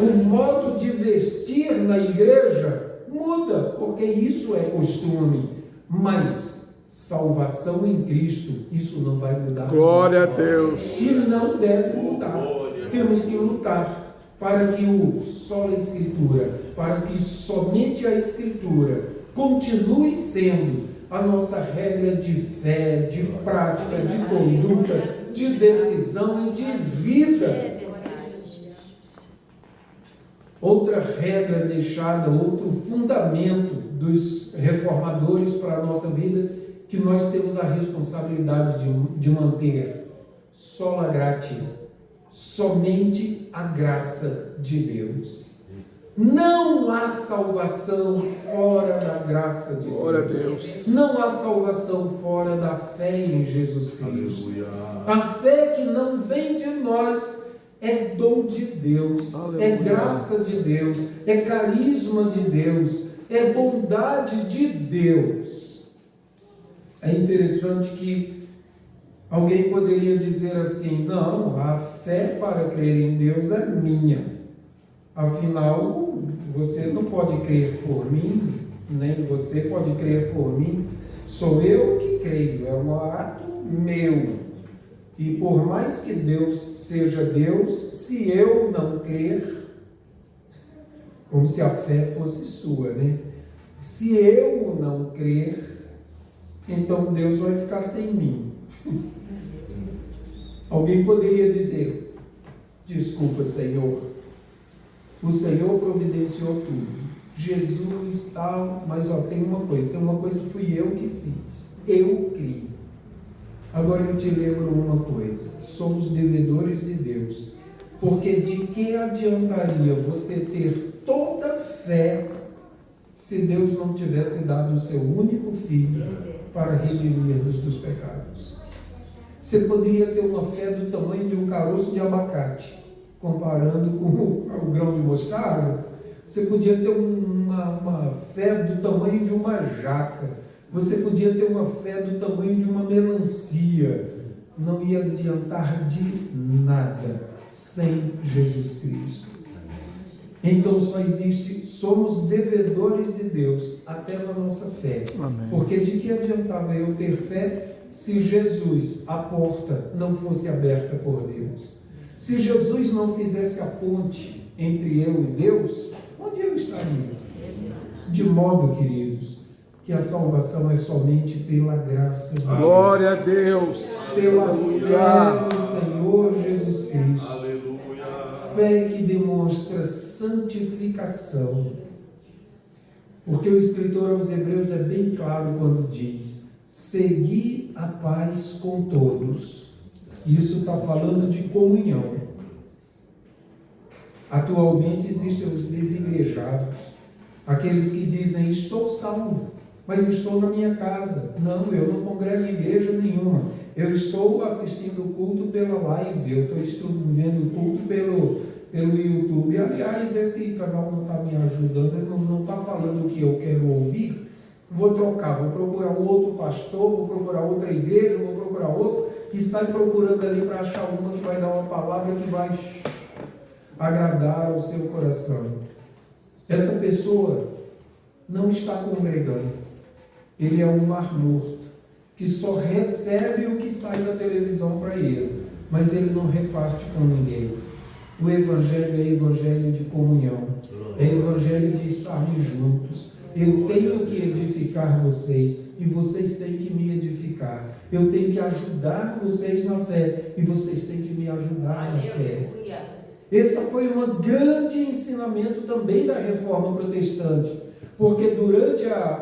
O modo de vestir na igreja muda, porque isso é costume, mas salvação em Cristo, isso não vai mudar. Glória a Deus. E não deve mudar. Temos que lutar para que só a Escritura, para que somente a Escritura continue sendo a nossa regra de fé, de prática, de conduta, de decisão e de vida. Outra regra deixada, outro fundamento dos reformadores para a nossa vida, que nós temos a responsabilidade de manter: sola gratia, somente a graça de Deus. Não há salvação fora da graça de Deus. Glória a Deus. Não há salvação fora da fé em Jesus Cristo. Aleluia. A fé que não vem de nós é dom de Deus, Aleluia. é graça de Deus, é carisma de Deus, é bondade de Deus. É interessante que alguém poderia dizer assim: não, a fé para crer em Deus é minha. Afinal, você não pode crer por mim, nem você pode crer por mim. Sou eu que creio, é um ato meu. E por mais que Deus seja Deus, se eu não crer, como se a fé fosse sua, né? Se eu não crer, então Deus vai ficar sem mim. Alguém poderia dizer: desculpa, Senhor, o Senhor providenciou tudo, Jesus tal, mas tem uma coisa que fui eu que fiz, eu criei. Agora eu te lembro uma coisa: somos devedores de Deus, porque de que adiantaria você ter toda fé se Deus não tivesse dado o seu único filho para redimir-nos dos pecados? Você poderia ter uma fé do tamanho de um caroço de abacate, comparando com o grão de mostarda. Você podia ter uma fé do tamanho de uma jaca. Você podia ter uma fé do tamanho de uma melancia. Não ia adiantar de nada sem Jesus Cristo. Então só existe, somos devedores de Deus até na nossa fé. Amém. Porque de que adiantava eu ter fé se Jesus, a porta, não fosse aberta por Deus? Se Jesus não fizesse a ponte entre eu e Deus, onde eu estaria? De modo, queridos, que a salvação é somente pela graça de Deus. Glória a Deus. Pela Aleluia. fé no Senhor Jesus Cristo. Aleluia. Fé que demonstra santificação. Porque o escritor aos Hebreus é bem claro quando diz: segui a paz com todos. Isso está falando de comunhão. Atualmente existem os desigrejados, aqueles que dizem: estou salvo, mas estou na minha casa. Não, eu não congrego em igreja nenhuma. Eu estou assistindo o culto pela live, eu estou vendo o culto pelo YouTube. Aliás, esse canal não está me ajudando, ele não está falando o que eu quero ouvir. Vou trocar, vou procurar um outro pastor, vou procurar outra igreja, vou procurar outro, e sai procurando ali para achar uma que vai dar uma palavra que vai agradar ao seu coração. Essa pessoa não está congregando. Ele é um mar morto, que só recebe o que sai da televisão para ele, mas ele não reparte com ninguém. O Evangelho é Evangelho de comunhão, é Evangelho de estarmos juntos. Eu tenho que edificar vocês e vocês têm que me edificar. Eu tenho que ajudar vocês na fé e vocês têm que me ajudar na fé. Esse foi um grande ensinamento também da Reforma Protestante, porque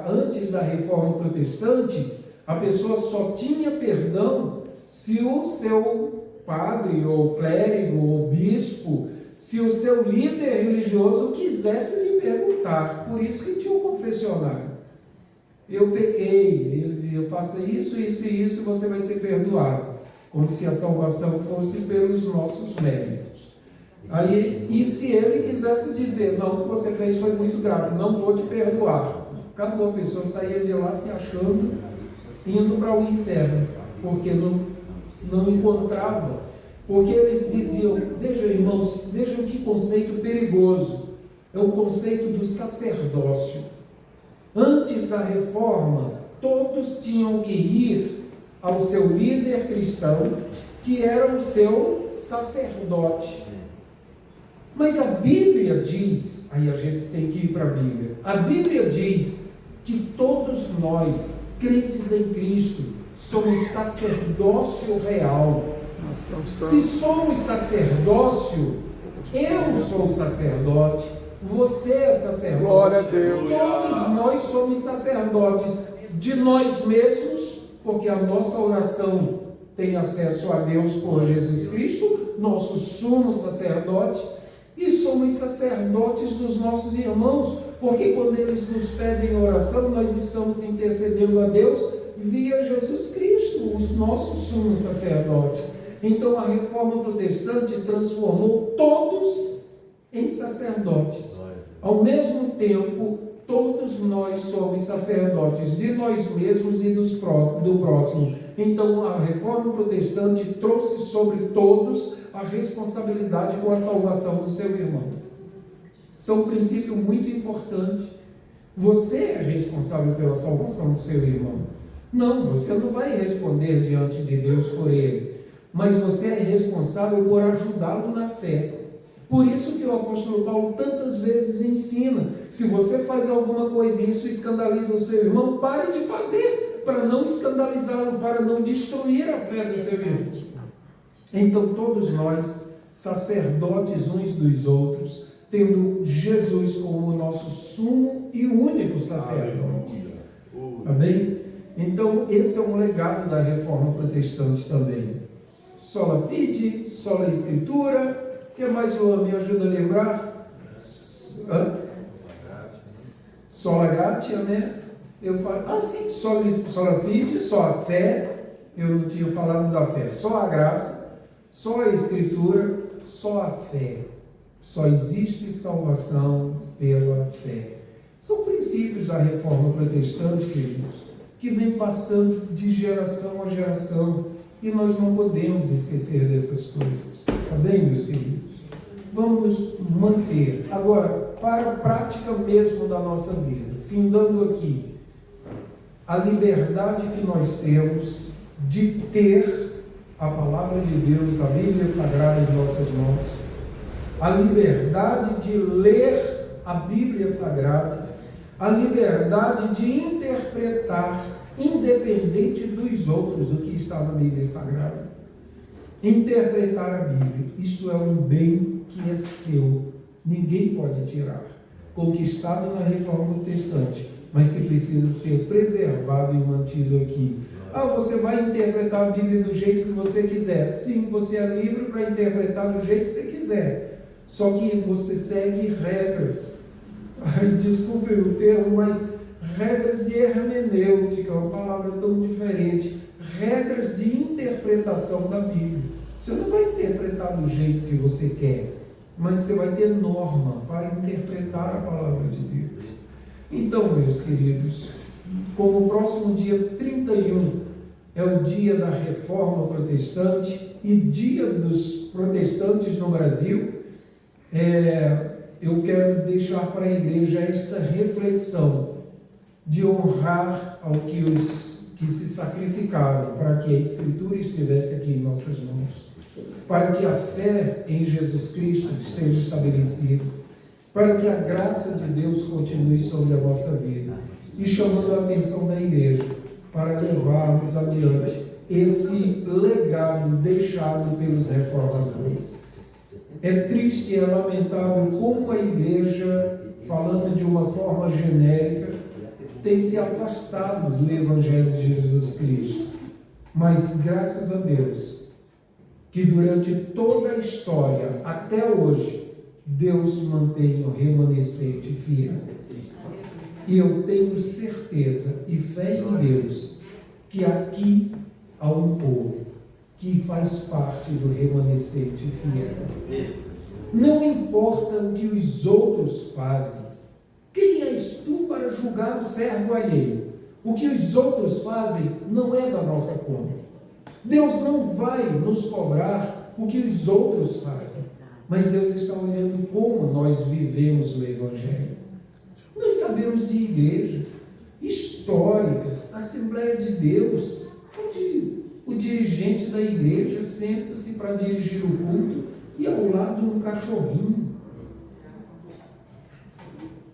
antes da Reforma Protestante, a pessoa só tinha perdão se o seu padre, ou clérigo, ou bispo, se o seu líder religioso quisesse lhe perguntar. Por isso que tinha um confessionário. Eu pequei, ele dizia: faça isso, isso e isso, você vai ser perdoado. Como se a salvação fosse pelos nossos méritos. Aí, e se ele quisesse dizer: não, o que você fez foi muito grave, não vou te perdoar. Acabou, a pessoa saía de lá se achando indo para o inferno, porque não encontrava. Porque eles diziam: vejam, irmãos, vejam que conceito perigoso. É o conceito do sacerdócio. Antes da reforma, todos tinham que ir ao seu líder cristão, que era o seu sacerdote. Mas a Bíblia diz, aí a gente tem que ir para a Bíblia, a Bíblia diz que todos nós, crentes em Cristo, somos sacerdócio real. Se somos sacerdócio, eu sou sacerdote, você é sacerdote. Glória a Deus. Todos nós somos sacerdotes de nós mesmos, porque a nossa oração tem acesso a Deus por Jesus Cristo, nosso sumo sacerdote, e somos sacerdotes dos nossos irmãos, porque quando eles nos pedem oração, nós estamos intercedendo a Deus via Jesus Cristo, o nosso sumo sacerdote. Então a reforma protestante transformou todos em sacerdotes. Ao mesmo tempo, todos nós somos sacerdotes de nós mesmos e do próximo. Então a reforma protestante trouxe sobre todos a responsabilidade com a salvação do seu irmão. Isso é um princípio muito importante. Você é responsável pela salvação do seu irmão. Não, você não vai responder diante de Deus por ele, mas você é responsável por ajudá-lo na fé. Por isso que o apóstolo Paulo tantas vezes ensina: se você faz alguma coisa e isso escandaliza o seu irmão, pare de fazer, para não escandalizá-lo, para não destruir a fé do seu irmão. Então todos nós, sacerdotes uns dos outros, tendo Jesus como o nosso sumo e único sacerdote. Amém? Então esse é um legado da reforma protestante também. Sola fide, sola escritura. O que mais, Luan? Me ajuda a lembrar? Sola gratia, né? Eu falo, sim, sola fide, só a fé. Eu não tinha falado da fé. Só a graça, só a escritura, só a fé. Só existe salvação pela fé. São princípios da reforma protestante, queridos, que vem passando de geração a geração. E nós não podemos esquecer dessas coisas. Está bem, meus queridos? Vamos nos manter. Agora, para a prática mesmo da nossa vida, findando aqui, a liberdade que nós temos de ter a palavra de Deus, a Bíblia Sagrada em nossas mãos, a liberdade de ler a Bíblia Sagrada, a liberdade de interpretar, independente dos outros, o que está na Bíblia Sagrada. Interpretar a Bíblia, isto é um bem que é seu, ninguém pode tirar, conquistado na reforma protestante, mas que precisa ser preservado e mantido aqui. Você vai interpretar a Bíblia do jeito que você quiser. Sim, você é livre para interpretar do jeito que você quiser, só que você segue regras. Desculpe o termo, mas regras de hermenêutica, uma palavra tão diferente, regras de interpretação da Bíblia. Você não vai interpretar do jeito que você quer, mas você vai ter norma para interpretar a palavra de Deus. Então, meus queridos, como o próximo dia 31 é o dia da reforma protestante e dia dos protestantes no Brasil, eu quero deixar para a igreja esta reflexão de honrar ao que os que se sacrificaram para que a Escritura estivesse aqui em nossas mãos, para que a fé em Jesus Cristo esteja estabelecida, para que a graça de Deus continue sobre a nossa vida, e chamando a atenção da igreja para levarmos adiante esse legado deixado pelos reformadores. É triste e é lamentável como a igreja, falando de uma forma genérica, tem se afastado do Evangelho de Jesus Cristo. Mas graças a Deus, que durante toda a história, até hoje, Deus mantém o remanescente fiel. E eu tenho certeza e fé em Deus, que aqui há um povo que faz parte do remanescente fiel. Não importa o que os outros fazem. Quem és tu para julgar o servo alheio? O que os outros fazem não é da nossa conta. Deus não vai nos cobrar o que os outros fazem, mas Deus está olhando como nós vivemos o Evangelho. Nós sabemos de igrejas históricas, Assembleia de Deus, onde o dirigente da igreja senta-se para dirigir o culto e ao lado um cachorrinho.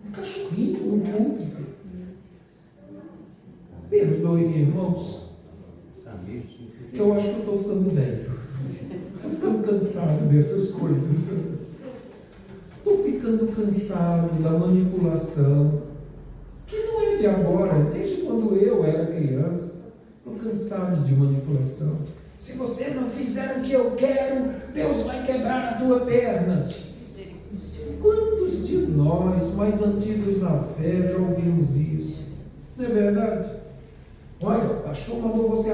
Um cachorrinho no púlpito. Perdoe-me, irmãos. Eu acho que eu estou ficando velho. Estou ficando cansado dessas coisas. Estou ficando cansado da manipulação, que não é de agora, desde quando eu era criança. Estou cansado de manipulação. Se você não fizer o que eu quero, Deus vai quebrar a tua perna. Quantos de nós, mais antigos na fé, já ouvimos isso? Não é verdade? Olha, o pastor mandou você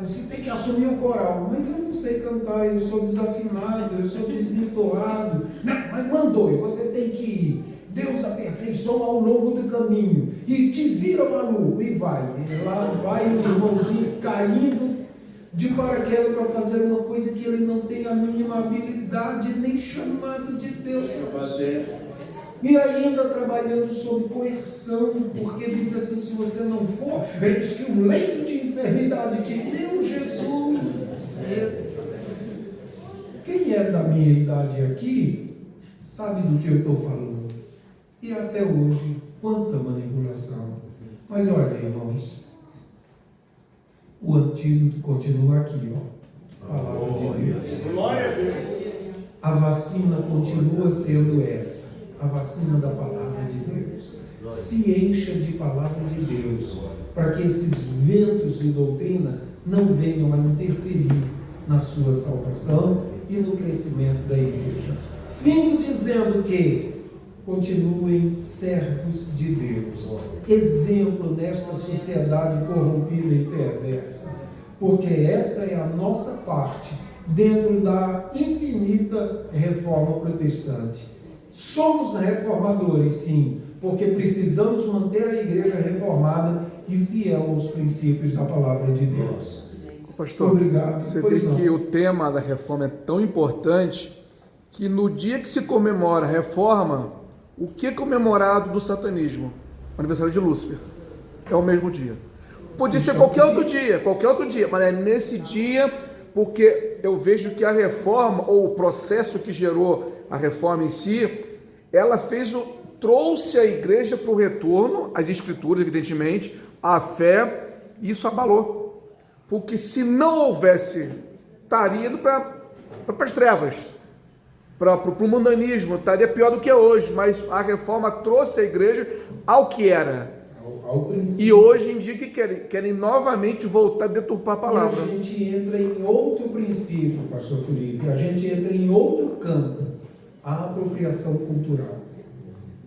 você tem que assumir o coral. Mas eu não sei cantar, eu sou desafinado, eu sou desentoado. Não, mas mandou, e você tem que ir. Deus aperfeiçoa ao longo do caminho e te vira maluco e vai. E lá vai o irmãozinho caindo de paraquedas para fazer uma coisa que ele não tem a mínima habilidade nem chamado de Deus para fazer. E ainda trabalhando sob coerção, porque diz assim: se você não for, eis que o leito de enfermidade de meu Jesus. Quem é da minha idade aqui sabe do que eu estou falando. E até hoje, quanta manipulação. Mas olha, irmãos, o antídoto continua aqui, ó. Palavra de Deus. Glória a Deus. A vacina continua sendo essa. A vacina da palavra de Deus. Se encha de palavra de Deus, para que esses ventos de doutrina não venham a interferir na sua salvação e no crescimento da igreja. Vindo dizendo que continuem servos de Deus, exemplo nesta sociedade corrompida e perversa, porque essa é a nossa parte dentro da infinita reforma protestante. Somos reformadores, sim, porque precisamos manter a igreja reformada e fiel aos princípios da palavra de Deus. Pastor, obrigado. Você vê que o tema da reforma é tão importante que no dia que se comemora a reforma, o que é comemorado do satanismo? O aniversário de Lúcifer. É o mesmo dia. Podia ser qualquer outro dia, mas é nesse dia, porque eu vejo que a reforma, ou o processo que gerou a reforma em si, ela trouxe a igreja para o retorno, as escrituras, evidentemente, a fé, e isso abalou. Porque se não houvesse, estaria indo para as trevas, para o mundanismo, estaria pior do que é hoje, mas a reforma trouxe a igreja ao que era. Ao princípio. E hoje em dia que querem novamente voltar a deturpar a palavra. E a gente entra em outro princípio, pastor Felipe, a gente entra em outro campo, a apropriação cultural,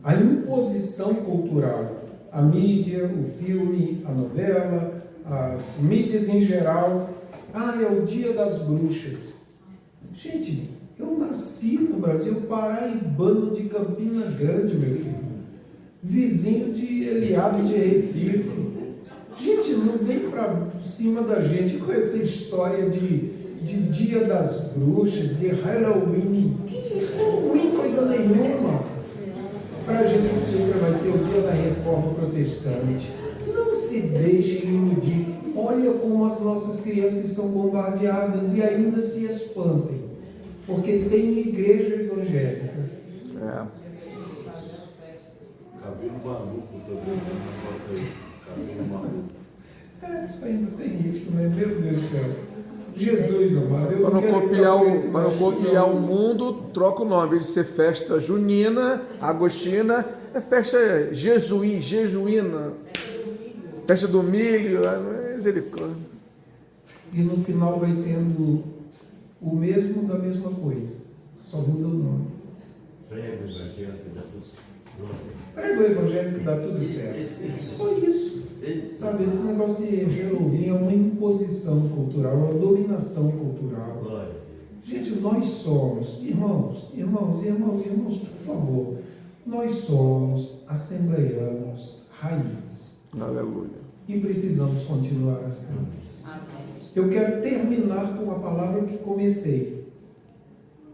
a imposição cultural, a mídia, o filme, a novela, as mídias em geral. É o dia das bruxas. Gente, eu nasci no Brasil, paraibano de Campina Grande, meu filho, vizinho de Eliabe de Recife. Gente, não vem para cima da gente com essa história de dia das bruxas, de Halloween. Que Halloween, coisa nenhuma. Para a gente sempre vai ser o dia da reforma protestante. Não se deixem iludir. Olha como as nossas crianças são bombardeadas e ainda se espantem, porque tem igreja evangélica. Cabelo maluco também, cabelo maluco. Ainda tem isso, né? Meu Deus do céu. Jesus, amado. Para não copiar o mundo, troca o nome. Em vez de ser festa junina, agostina, é festa jesuína. Festa do milho, misericórdia. E no final vai sendo o mesmo da mesma coisa, só muda o nome. Prega o evangelho que dá tudo certo. Só isso. Sabe, esse negócio de Halloween é uma imposição cultural, uma dominação cultural. Gente, nós somos, irmãos, por favor, nós somos assembleianos raiz. Aleluia. E precisamos continuar assim. Eu quero terminar com a palavra que comecei.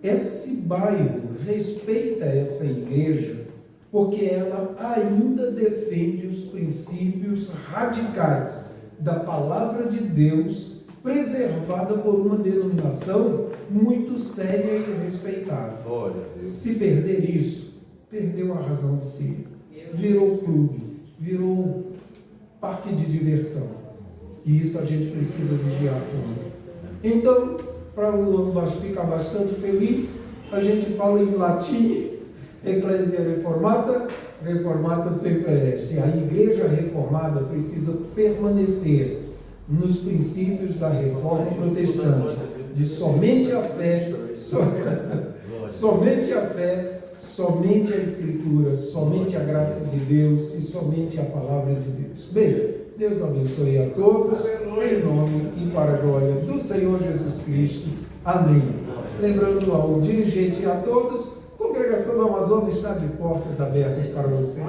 Esse bairro respeita essa igreja porque ela ainda defende os princípios radicais da palavra de Deus, preservada por uma denominação muito séria e respeitada. Se perder isso, perdeu a razão de ser. Virou clube, virou parque de diversão. E isso a gente precisa vigiar tudo. Então, para ficar bastante feliz, a gente fala em latim, Ecclesia Reformata, Reformata Semper Est. A igreja reformada precisa permanecer nos princípios da reforma protestante, de somente a fé, somente a fé, somente a Escritura, somente a graça de Deus e somente a palavra de Deus. Bem, Deus abençoe a todos, em nome e para a glória do Senhor Jesus Cristo. Amém. Lembrando ao dirigente e a todos, a congregação do Amazonas está de portas abertas para vocês.